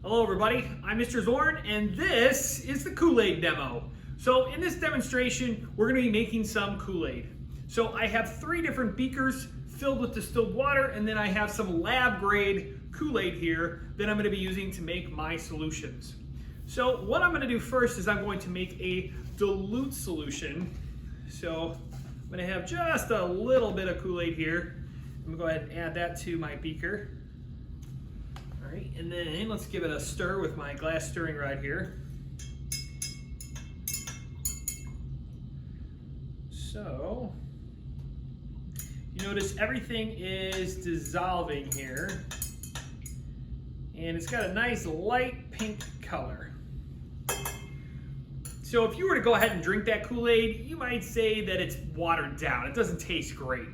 Hello everybody, I'm Mr. Zorn and this is the Kool-Aid Demo. So in this demonstration, we're going to be making some Kool-Aid. So I have 3 different beakers filled with distilled water, and then I have some lab grade Kool-Aid here that I'm going to be using to make my solutions. So what I'm going to do first is I'm going to make a dilute solution. So I'm going to have just a little bit of Kool-Aid here. I'm going to go ahead and add that to my beaker. All right, and then let's give it a stir with my glass stirring rod here. So, you notice everything is dissolving here, and it's got a nice light pink color. So if you were to go ahead and drink that Kool-Aid, you might say that it's watered down. It doesn't taste great.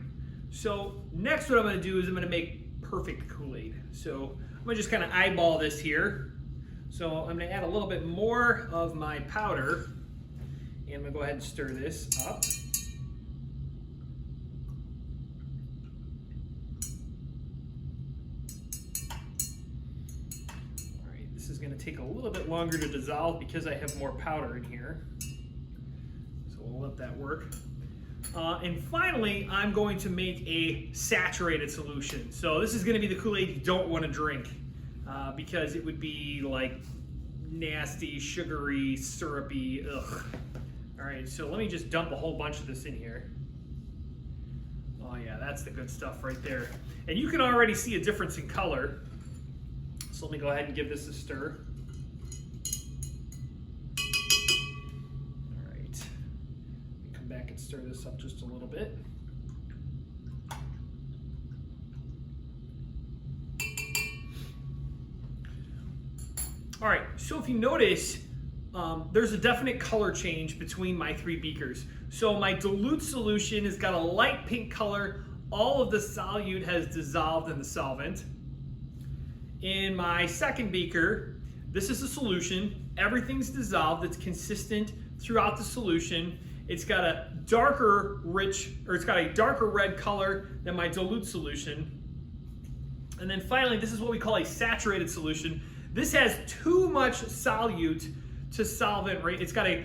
So next what I'm going to do is I'm going to make perfect Kool-Aid. So I'm going to just kind of eyeball this here. So I'm going to add a little bit more of my powder, and I'm going to go ahead and stir this up. All right, this is going to take a little bit longer to dissolve because I have more powder in here. So we'll let that work. And finally, I'm going to make a saturated solution. So this is going to be the Kool-Aid you don't want to drink because it would be like nasty, sugary, syrupy, ugh. All right, so let me just dump a whole bunch of this in here. Oh yeah, that's the good stuff right there. And you can already see a difference in color. So let me go ahead and give this a stir. Back and stir this up just a little bit. All right, so if you notice, there's a definite color change between my 3 beakers. So my dilute solution has got a light pink color. All of the solute has dissolved in the solvent. In my second beaker, this is a solution. Everything's dissolved. It's consistent throughout the solution. It's got a darker red color than my dilute solution. And then finally, this is what we call a saturated solution. This has too much solute to solvent rate. It's got a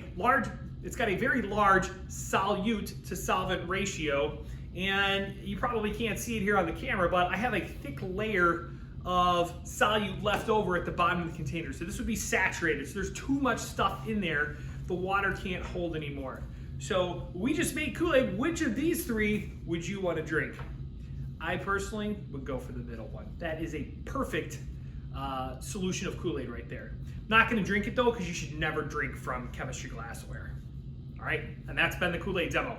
very large solute to solvent ratio. And you probably can't see it here on the camera, but I have a thick layer of solute left over at the bottom of the container. So this would be saturated. So there's too much stuff in there. The water can't hold anymore. So we just made Kool-Aid. Which of these 3 would you want to drink? I personally would go for the middle one. That is a perfect solution of Kool-Aid right there. Not going to drink it though, because you should never drink from chemistry glassware. All right, and that's been the Kool-Aid Demo.